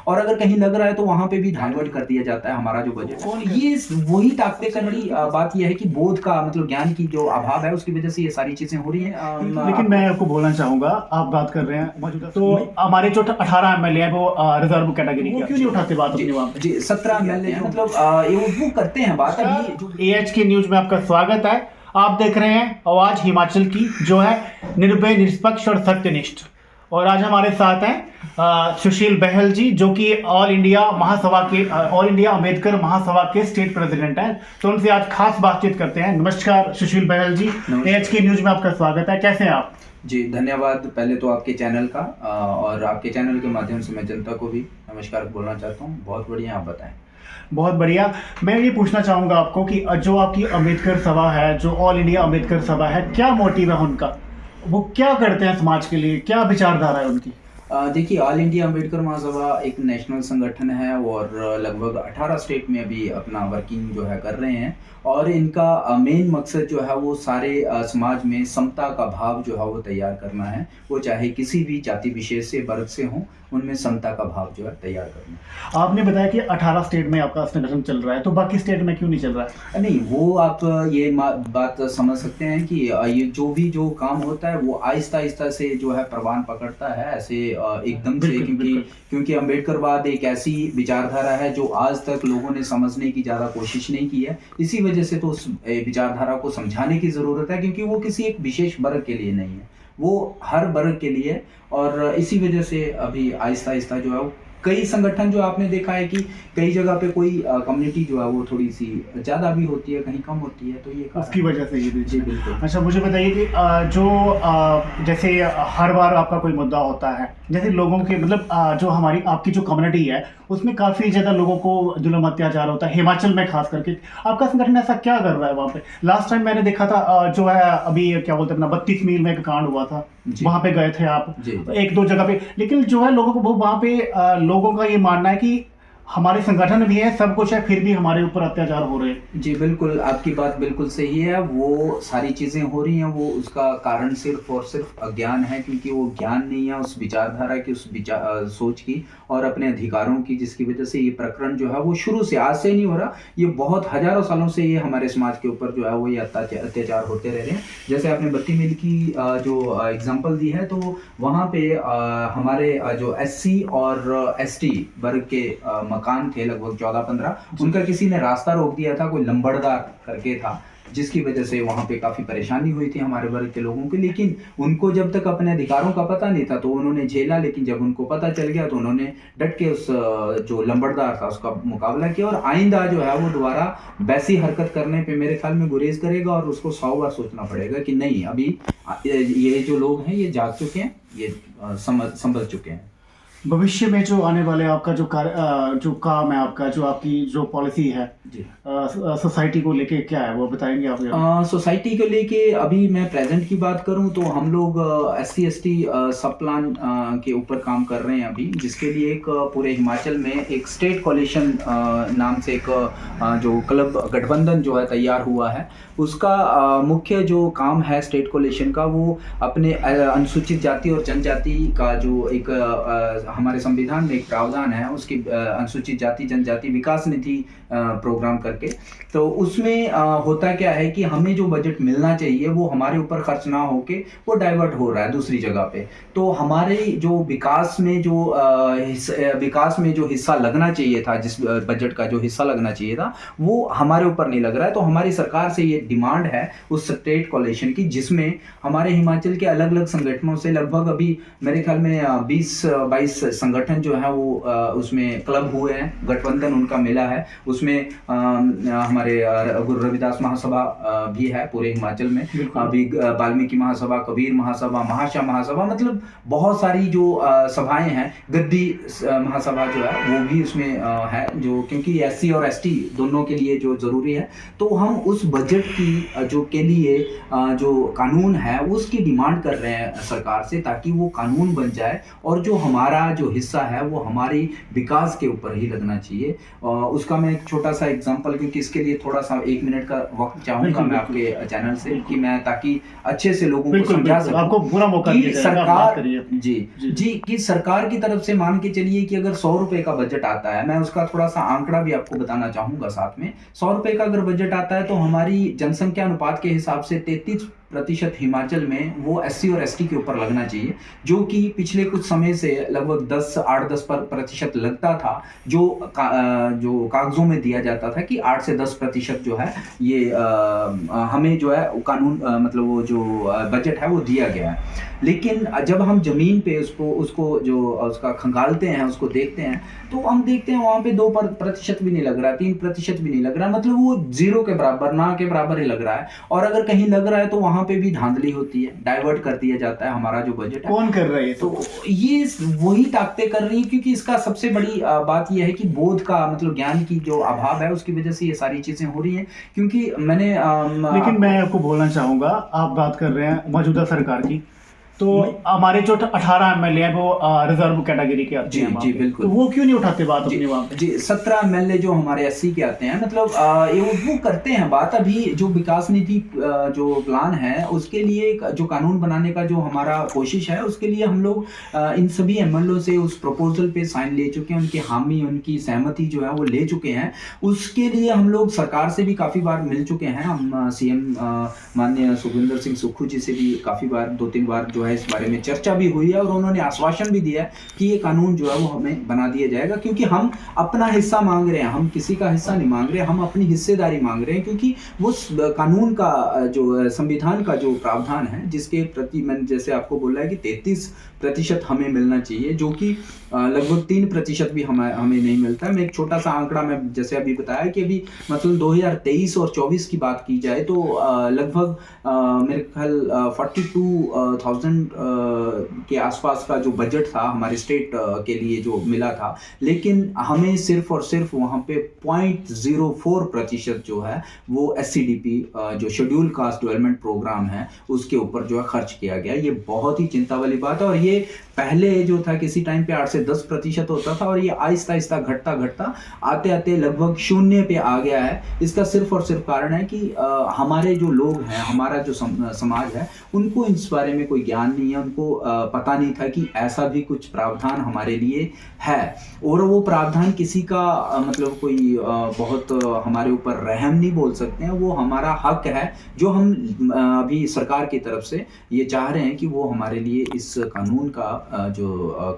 और अगर कहीं लग रहा है तो वहाँ पे भी डाइवर्ट कर दिया जाता है हमारा जो बजट है। ये वही ताकते करनी बात ये है कि बोध का मतलब ज्ञान की जो अभाव है उसकी वजह से ये सारी चीजें हो रही हैं। लेकिन मैं आपको बोलना चाहूंगा, आप बात कर रहे हैं मौजूदा, तो हमारे जो 18 एमएलए हैं वो रिजर्व कैटेगरी, वो क्यों नहीं उठाते बात अपनी वहाँ पे? जी 17 एमएलए मतलब वो करते हैं बात। अभी एएच के न्यूज में आपका स्वागत है। आप देख रहे हैं आवाज हिमाचल की, जो है निर्भय, निष्पक्ष और सत्यनिष्ठ। और आज हमारे साथ हैं सुशील बहल जी, जो कि ऑल इंडिया अंबेडकर महासभा के स्टेट प्रेसिडेंट हैं। तो उनसे आज खास बातचीत करते हैं। नमस्कार सुशील बहल जी, एएच के न्यूज में आपका स्वागत है। कैसे हैं आप? जी धन्यवाद पहले तो आपके चैनल का, और आपके चैनल के माध्यम से मैं जनता को भी नमस्कार बोलना चाहता हूँ। बहुत बढ़िया, आप बताएं। बहुत बढ़िया। मैं ये पूछना चाहूँगा आपको कि जो आपकी अम्बेडकर सभा है, जो ऑल इंडिया अम्बेडकर सभा है, क्या मोटिव है उनका? वो क्या करते हैं समाज के लिए, क्या विचारधारा है उनकी? देखिए, ऑल इंडिया अम्बेडकर महासभा एक नेशनल संगठन है और लगभग 18 स्टेट में अभी अपना वर्किंग जो है कर रहे हैं। और इनका मेन मकसद जो है वो सारे समाज में समता का भाव जो है वो तैयार करना है। वो चाहे किसी भी जाति विशेष से वर्ग से हों, उनमें समता का भाव जो है तैयार करना। आपने बताया कि 18 स्टेट में आपका संगठन चल रहा है, तो बाकी स्टेट में क्यों नहीं चल रहा है? नहीं, वो आप ये बात समझ सकते हैं कि ये जो काम होता है वो आहिस्ता आहिस्ता से जो है प्रवान पकड़ता है, ऐसे एकदम से। क्योंकि अम्बेडकरवाद एक ऐसी विचारधारा है जो आज तक लोगों ने समझने की ज़्यादा कोशिश नहीं की है। इसी वजह से तो उस विचारधारा को समझाने की ज़रूरत है, क्योंकि वो किसी एक विशेष वर्ग के लिए नहीं है, वो हर वर्ग के लिए। और इसी वजह से अभी आहिस्ता आहिस्ता जो है वो कई संगठन जो आपने देखा है कि कई जगह पे कोई कम्युनिटी जो है वो थोड़ी सी ज़्यादा भी होती है, कहीं कम होती है, तो ये उसकी वजह से ये। जी बिल्कुल। अच्छा, मुझे बताइए कि जैसे हर बार आपका कोई मुद्दा होता है, जैसे लोगों के मतलब जो हमारी आपकी जो कम्युनिटी है उसमें काफ़ी ज़्यादा लोगों को जुल्म अत्याचार होता है, हिमाचल में खास करके। आपका संगठन ऐसा क्या कर रहा है वहाँ पे? लास्ट टाइम मैंने देखा था जो है अभी क्या बोलते हैं अपना 32 मील में एक कांड हुआ था, वहाँ पे गए थे आप एक दो जगह पे। लेकिन जो है लोगों को वहाँ पे लोगों का ये मानना है कि हमारे संगठन भी है, सब कुछ है, फिर भी हमारे ऊपर अत्याचार हो रहे हैं। जी बिल्कुल, आपकी बात बिल्कुल सही है। वो सारी चीज़ें हो रही हैं, वो उसका कारण सिर्फ और सिर्फ अज्ञान है, क्योंकि वो ज्ञान नहीं है उस विचारधारा की, उस सोच की और अपने अधिकारों की, जिसकी वजह से ये प्रकरण जो है वो शुरू से, आज से नहीं हो रहा, ये बहुत हजारों सालों से ये हमारे समाज के ऊपर जो है वो ये अत्याचार होते रह रहे हैं। जैसे आपने 32 मील की जो एग्जाम्पल दी है, तो वहाँ पे हमारे जो SC और ST वर्ग के मकान थे लगभग 14-15, उनका किसी ने रास्ता रोक दिया था, कोई लंबड़दार करके था, जिसकी वजह से वहाँ पे काफ़ी परेशानी हुई थी हमारे वर्ग के लोगों की। लेकिन उनको जब तक अपने अधिकारों का पता नहीं था तो उन्होंने झेला, लेकिन जब उनको पता चल गया तो उन्होंने डट के उस जो लंबड़दार था उसका मुकाबला किया। और आइंदा जो है वो दोबारा वैसी हरकत करने पे मेरे ख्याल में गुरेज करेगा, और उसको 100 बार सोचना पड़ेगा कि नहीं, अभी ये जो लोग हैं ये जाग चुके हैं, ये समझ चुके हैं। भविष्य में जो आने वाले आपका जो जो काम है, आपका जो आपकी जो पॉलिसी है सोसाइटी को लेके, क्या है वो बताएंगे आप? सोसाइटी को लेके अभी मैं प्रेजेंट की बात करूं तो हम लोग SC ST सब प्लान के ऊपर काम कर रहे हैं अभी, जिसके लिए एक पूरे हिमाचल में एक स्टेट कोलिशन नाम से एक जो क्लब गठबंधन जो है तैयार हुआ है। उसका मुख्य जो काम है स्टेट कोलिशन का, वो अपने अनुसूचित जाति और जनजाति का जो एक हमारे संविधान में एक प्रावधान है, उसकी अनुसूचित जाति जनजाति विकास निधि प्रोग्राम करके, तो उसमें होता क्या है कि हमें जो बजट मिलना चाहिए वो हमारे ऊपर खर्च ना होके वो डाइवर्ट हो रहा है दूसरी जगह पे। तो हमारे जो विकास में जो हिस्सा लगना चाहिए था, जिस बजट का जो हिस्सा लगना चाहिए था, वो हमारे ऊपर नहीं लग रहा है। तो हमारी सरकार से ये डिमांड है उस स्टेट कोलिशन की, जिसमें हमारे हिमाचल के अलग अलग संगठनों से लगभग अभी मेरे ख्याल में 20-22 संगठन जो है वो उसमें क्लब हुए हैं, गठबंधन उनका मिला है। उसमें हमारे गुरु रविदास महासभा भी है पूरे हिमाचल में, अभी वाल्मीकि महासभा, कबीर महासभा, महाशा महासभा, मतलब बहुत सारी जो सभाएं हैं, गद्दी महासभा जो है वो भी उसमें है, जो क्योंकि SC और ST दोनों के लिए जो जरूरी है। तो हम उस बजट की जो के लिए जो कानून है उसकी डिमांड कर रहे हैं सरकार से, ताकि वो कानून बन जाए और जो हमारा नया जो हिस्सा है वो हमारी विकास के ऊपर ही लगना चाहिए। उसका मैं एक छोटा सा एग्जांपल, क्योंकि इसके लिए थोड़ा सा 1 मिनट का वक्त चाहूँगा बिल्कुल, मैं बिल्कुल। आपके चैनल से, कि मैं ताकि अच्छे से लोगों को बिल्कुल, समझा बिल्कुल। सकूँ आपको पूरा मौका कि दिया जाएगा, आप बात करिए सरकार अपनी। जी, जी, जी, कि सरकार की तरफ से मान के चलिए कि अगर 100 रुपए का बजट आता है, मैं उसका थोड़ा-सा आंकड़ा भी आपको बताना चाहूँगा साथ में। 100 रुपए का अगर बजट आता है तो हमारी जनसंख्या अनुपात के हिसाब से 33% हिमाचल में वो एससी और एसटी के ऊपर लगना चाहिए, जो कि पिछले कुछ समय से लगभग 8-10 प्रतिशत लगता था, जो कागज़ों में दिया जाता था कि 8 से 10% जो है ये हमें जो है कानून मतलब वो जो बजट है वो दिया गया है। लेकिन जब हम ज़मीन पे उसको उसको जो उसका खंगालते हैं, उसको देखते हैं, तो हम देखते हैं वहाँ पे 2% भी नहीं लग रहा, 3% भी नहीं लग रहा, मतलब वो ज़ीरो के बराबर, ना के बराबर ही लग रहा है। और अगर कहीं लग रहा है तो वहाँ पे भी धांधली होती है, डाइवर्ट कर दिया जाता है हमारा जो बजट है। कौन कर रहा है ये तो सब? ये वही ताकतें कर रही हैं, क्योंकि इसका सबसे बड़ी बात ये है कि बोध का मतलब ज्ञान की जो अभाव है उसकी वजह से ये सारी चीज़ें हो रही हैं। क्योंकि मैंने लेकिन मैं आपको आपको बोलना चाहूँगा, आप बात कर रहे हैं मौजूदा सरकार की, तो मैं हमारे जो 18 एमएलए हैं वो रिजर्व कैटेगरी के आते जी, हैं वहाँ जी, पे, बिल्कुल। तो वो क्यों नहीं उठाते बात जी, अपनी वहाँ पे? जी, 17 एमएलए जो हमारे एससी के आते हैं, मतलब वो करते हैं बात। अभी जो विकास निधि जो प्लान है उसके लिए एक जो कानून बनाने का जो हमारा कोशिश है, उसके लिए हम लोग इन सभी एमएलओ से उस प्रपोजल पे साइन ले चुके हैं, उनकी हामी, उनकी सहमति जो है वो ले चुके हैं। उसके लिए हम लोग सरकार से भी काफ़ी बार मिल चुके हैं। हम सीएम माननीय सुखविंदर सिंह सुक्खू जी से भी काफ़ी बार 2-3 बार जो है इस बारे में चर्चा भी हुई है, और उन्होंने आश्वासन भी दिया है कि ये कानून जो है वो हमें बना दिया जाएगा, क्योंकि हम अपना हिस्सा मांग रहे हैं, हम किसी का हिस्सा नहीं मांग रहे, हम अपनी हिस्सेदारी मांग रहे हैं। क्योंकि वो कानून का जो संविधान का जो प्रावधान है, जिसके प्रति मैंने जैसे आपको बोला है कि 33% हमें मिलना चाहिए, जो कि लगभग 3% भी हमें नहीं मिलता है। मैं एक छोटा सा आंकड़ा, मैं जैसे अभी बताया कि अभी मतलब 2023 और 24 की बात की जाए तो लगभग मेरे ख्याल 42,000 के आसपास का जो बजट था हमारे स्टेट के लिए जो मिला था, लेकिन हमें सिर्फ और सिर्फ वहाँ पे 0.04% जो है वो एससीडीपी जो शेड्यूल कास्ट डेवलपमेंट प्रोग्राम है उसके ऊपर जो है खर्च किया गया। ये बहुत ही चिंता वाली बात है, और ये पहले जो था किसी टाइम पे 8 से 10% होता था, और ये आहिस्ता आहिस्ता घटता घटता आते आते लगभग 0 पे आ गया है। इसका सिर्फ और सिर्फ कारण है कि हमारे जो लोग हैं, हमारा जो समाज है, उनको इस बारे में कोई ज्ञान नहीं है, उनको पता नहीं था कि ऐसा भी कुछ प्रावधान हमारे लिए है, और वो प्रावधान किसी का मतलब कोई बहुत हमारे ऊपर रहम नहीं बोल सकते हैं। वो हमारा हक है जो हम अभी सरकार की तरफ से ये चाह रहे हैं कि वो हमारे लिए इस कानून का जो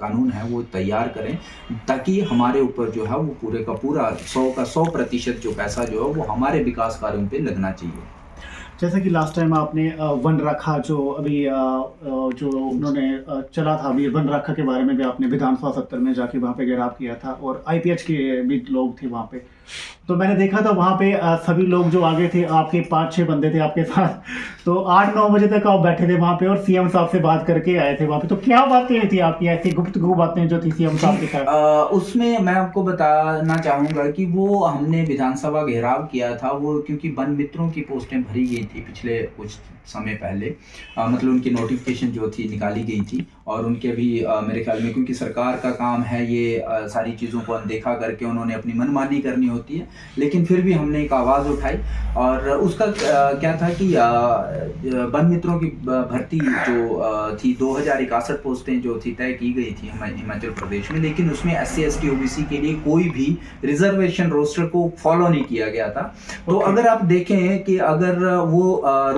कानून है वो तैयार करें, ताकि हमारे ऊपर जो है वो पूरे का पूरा 100% जो पैसा जो है वो हमारे विकास कार्यों पे लगना चाहिए। जैसे कि लास्ट टाइम आपने वन रखा जो अभी जो उन्होंने चला था, अभी वन रखा के बारे में भी आपने विधानसभा सत्र में जाके वहाँ पे घेराव किया था, और आईपीएच के भी लोग थे वहाँ पे, तो मैंने देखा था वहाँ पे सभी लोग जो आगे थे, आपके 5-6 बंदे थे आपके साथ, तो 8-9 बजे तक आप बैठे थे वहाँ पे और सीएम साहब से बात करके आए थे वहाँ पे। तो क्या बातें थी आपकी, ऐसी गुप्तगू बातें जो थी सीएम साहब के साथ? उसमें मैं आपको बताना चाहूँगा कि वो हमने विधानसभा घेराव किया था, वो क्योंकि वन मित्रों की पोस्टें भरी गई थी पिछले कुछ समय पहले, मतलब उनकी नोटिफिकेशन जो थी निकाली गई थी, और उनके भी मेरे ख्याल में, क्योंकि सरकार का काम है ये सारी चीज़ों को अनदेखा करके उन्होंने अपनी मनमानी करनी होती है, लेकिन फिर भी हमने एक आवाज़ उठाई, और उसका क्या था कि वन मित्रों की भर्ती जो थी 2061 पोस्टें जो थी तय की गई थी हमारे हिमाचल प्रदेश में, लेकिन उसमें SC ST OBC के लिए कोई भी रिजर्वेशन रोस्टर को फॉलो नहीं किया गया था। तो अगर आप देखें कि अगर वो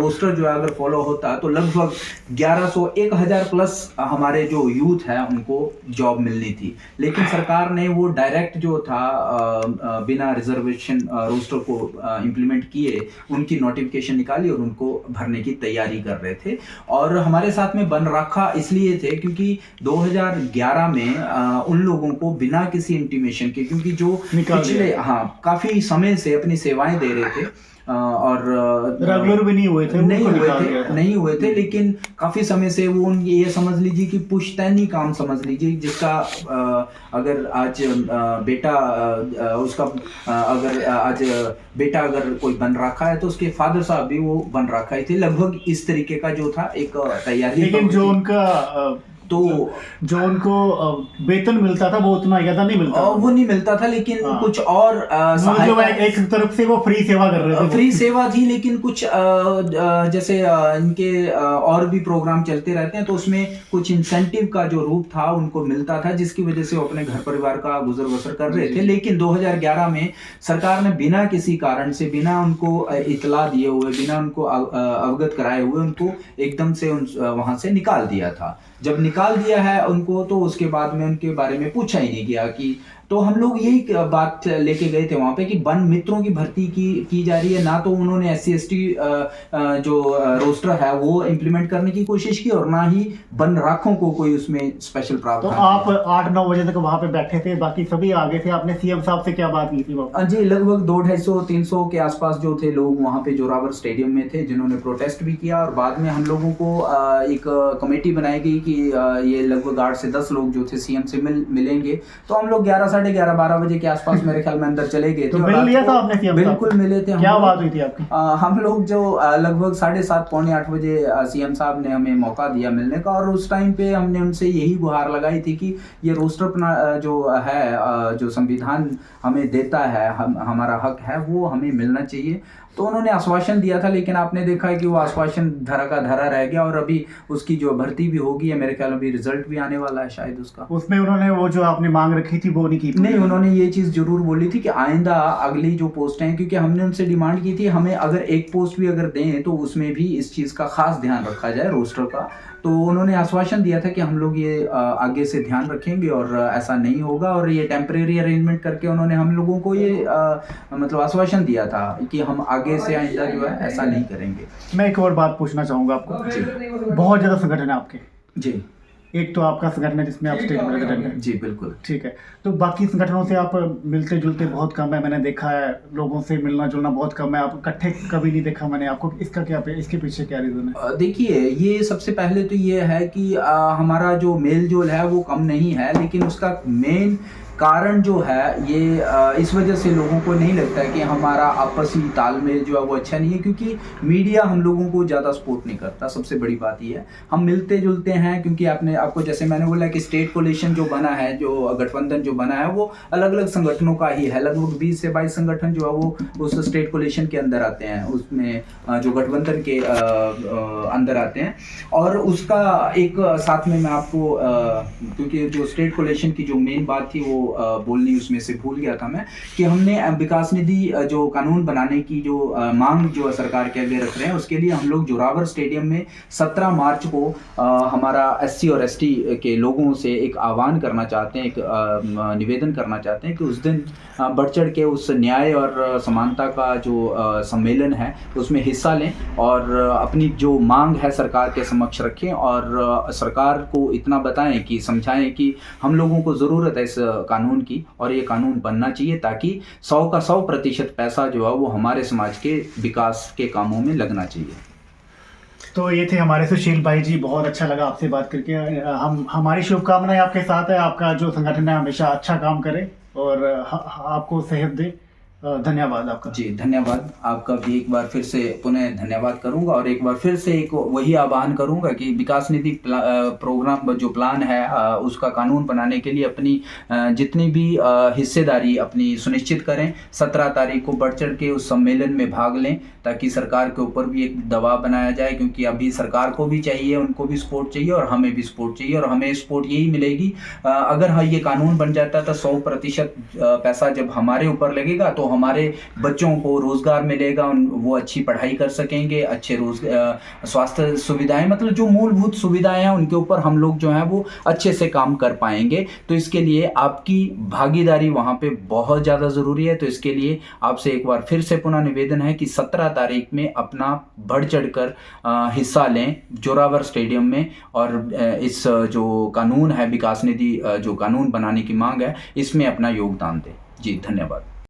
रोस्टर जो है अगर फॉलो होता तो लगभग 1100-1000 प्लस हमारे जो यूथ है उनको जॉब मिलनी थी, लेकिन सरकार ने वो डायरेक्ट जो था बिना रिजर्वेशन रोस्टर को इम्प्लीमेंट किए उनकी नोटिफिकेशन निकाली और उनको भरने की तैयारी कर रहे थे। और हमारे साथ में बन रखा इसलिए थे क्योंकि 2011 में उन लोगों को बिना किसी इंटीमेशन के, क्योंकि जो पिछले काफी समय से अपनी सेवाएं दे रहे थे और रेगुलर भी नहीं हुए नहीं हुए थे, लेकिन काफी समय से वो ये समझ लीजिए कि पुश्तैनी काम समझ लीजिए, जिसका अगर आज बेटा उसका अगर आज बेटा अगर कोई बन रखा है तो उसके फादर साहब भी वो बन रखा ही थे, लगभग इस तरीके का जो था एक तैयारी। लेकिन जो उनका तो जो उनको वेतन मिलता था वो उतना ज़्यादा नहीं मिलता, वो नहीं मिलता था, लेकिन कुछ और मतलब एक तरफ से वो फ्री सेवा कर रहे थे, फ्री सेवा थी, लेकिन कुछ जैसे इनके और भी प्रोग्राम चलते रहते हैं तो उसमें कुछ इंसेंटिव का जो रूप था उनको मिलता था, जिसकी वजह से वो अपने घर परिवार का गुजर बसर कर रहे थे। लेकिन 2011 में सरकार ने बिना किसी कारण से, बिना उनको इतला दिए हुए, बिना उनको अवगत कराए हुए उनको एकदम से वहां से निकाल दिया था। जब निकाल दिया है उनको, तो उसके बाद में उनके बारे में पूछा ही नहीं गया कि, तो हम लोग यही बात लेके गए थे वहां पे कि वन मित्रों की भर्ती की जा रही है, ना तो उन्होंने SC/ST जो रोस्टर है वो इम्प्लीमेंट करने की कोशिश की, और ना ही वन राखों को कोई उसमें स्पेशल प्रावधान। तो आप 8-9 बजे तक वहां पे बैठे थे, बाकी सभी आगे थे, आपने CM साहब से क्या बात की थी? जी, लगभग 200-250-300 के आसपास जो थे लोग वहां पे जोरावर स्टेडियम में थे, जिन्होंने प्रोटेस्ट भी किया। और बाद में हम लोगों को एक कमेटी बनाई गई कि ये लगभग 8 से 10 लोग जो थे CM से मिलेंगे। तो हम लोग 11-11:30-12 बजे के आसपास मेरे ख्याल में अंदर चले गए थे। तो मिल लिया था आपने CM? बिल्कुल मिले थे। क्या बात हुई थी आपकी? हम लोग जो लगभग 7:30-8 बजे CM साहब ने हमें मौका दिया मिलने का, और उस टाइम पे हमने उनसे यही गुहार लगाई थी कि ये रोस्टर जो है, जो संविधान हमें देता है, हमारा हक है, वो हमें मिलना चाहिए। तो उन्होंने आश्वासन दिया था, लेकिन आपने देखा है कि वो आश्वासन धरा का धरा रह गया, और अभी उसकी जो भर्ती भी होगी है, मेरे ख्याल में अभी रिजल्ट भी आने वाला है शायद उसका। उसमें उन्होंने वो जो आपने मांग रखी थी वो नहीं की? नहीं, उन्होंने ये चीज़ जरूर बोली थी कि आइंदा अगली जो पोस्ट हैं, क्योंकि हमने उनसे डिमांड की थी हमें अगर एक पोस्ट भी अगर दें तो उसमें भी इस चीज़ का खास ध्यान रखा जाए, रोस्टर का। तो उन्होंने आश्वासन दिया था कि हम लोग ये आगे से ध्यान रखेंगे और ऐसा नहीं होगा, और ये टेम्परेरी अरेंजमेंट करके उन्होंने हम लोगों को ये मतलब आश्वासन दिया था कि हम आगे से आइंदा जो है ऐसा नहीं करेंगे। मैं एक और बात पूछना चाहूँगा आपको। जी। बहुत ज़्यादा संगठन है आपके। जी। एक तो आपका संगठन है जिसमें आप स्टेट प्रेसिडेंट हैं। जी बिल्कुल। ठीक है। तो बाकी संगठनों से आप मिलते जुलते बहुत कम है, मैंने देखा है, लोगों से मिलना जुलना बहुत कम है, आप इकट्ठे कभी नहीं देखा मैंने आपको। इसका क्या, इसके पीछे क्या रीज़न है? देखिए, ये सबसे पहले तो ये है कि हमारा जो मेल जोल है वो कम नहीं है, लेकिन उसका मेन कारण जो है ये इस वजह से लोगों को नहीं लगता है कि हमारा आपसी तालमेल जो है वो अच्छा नहीं है, क्योंकि मीडिया हम लोगों को ज़्यादा सपोर्ट नहीं करता। सबसे बड़ी बात ये है, हम मिलते जुलते हैं क्योंकि आपको जैसे मैंने बोला कि स्टेट कोलिशन जो बना है, जो गठबंधन जो बना है, वो अलग अलग संगठनों का ही है। लगभग 20 से 22 संगठन जो है वो उस स्टेट कोलिशन के अंदर आते हैं, उसमें जो गठबंधन के अंदर आते हैं। और उसका एक साथ में मैं आपको क्योंकि जो स्टेट कोलिशन की जो मेन बात थी वो बोलनी उसमें से भूल गया था मैं, कि हमने विकास निधि जो कानून बनाने की जो मांग जो सरकार के आगे रख रहे हैं, उसके लिए हम लोग जोरावर स्टेडियम में 17 मार्च को हमारा SC और ST के लोगों से एक आह्वान करना चाहते हैं, एक निवेदन करना चाहते हैं कि उस दिन बढ़ चढ़ के उस न्याय और समानता का जो सम्मेलन है उसमें हिस्सा लें, और अपनी जो मांग है सरकार के समक्ष रखें, और सरकार को इतना बताएं कि समझाएं कि हम लोगों को ज़रूरत है इस कानून की, और ये कानून बनना चाहिए ताकि 100 का 100% पैसा जो है वो हमारे समाज के विकास के कामों में लगना चाहिए। तो ये थे हमारे सुशील भाई जी, बहुत अच्छा लगा आपसे बात करके। हमारी शुभकामनाएं आपके साथ है, आपका जो संगठन है हमेशा अच्छा काम करे और आपको सेहत दे। धन्यवाद आपका। जी धन्यवाद आपका भी, एक बार फिर से पुनः धन्यवाद करूंगा, और एक बार फिर से एक वही आह्वान करूंगा कि विकास निधि प्रोग्राम जो प्लान है उसका कानून बनाने के लिए अपनी जितनी भी हिस्सेदारी अपनी सुनिश्चित करें। 17 तारीख को बढ़ चढ़ के उस सम्मेलन में भाग लें, ताकि सरकार के ऊपर भी एक दबाव बनाया जाए, क्योंकि अभी सरकार को भी चाहिए, उनको भी सपोर्ट चाहिए और हमें भी सपोर्ट चाहिए, और हमें सपोर्ट यही मिलेगी अगर ये कानून बन जाता है तो 100% पैसा जब हमारे ऊपर लगेगा तो हमारे बच्चों को रोजगार मिलेगा, वो अच्छी पढ़ाई कर सकेंगे, अच्छे स्वास्थ्य सुविधाएं, मतलब जो मूलभूत सुविधाएं हैं उनके ऊपर हम लोग जो हैं वो अच्छे से काम कर पाएंगे। तो इसके लिए आपकी भागीदारी वहाँ पे बहुत ज़्यादा ज़रूरी है। तो इसके लिए आपसे एक बार फिर से पुनः निवेदन है कि 17 तारीख में अपना बढ़ चढ़ कर हिस्सा लें जोरावर स्टेडियम में, और इस जो कानून है विकास निधि जो कानून बनाने की मांग है इसमें अपना योगदान दें। जी धन्यवाद।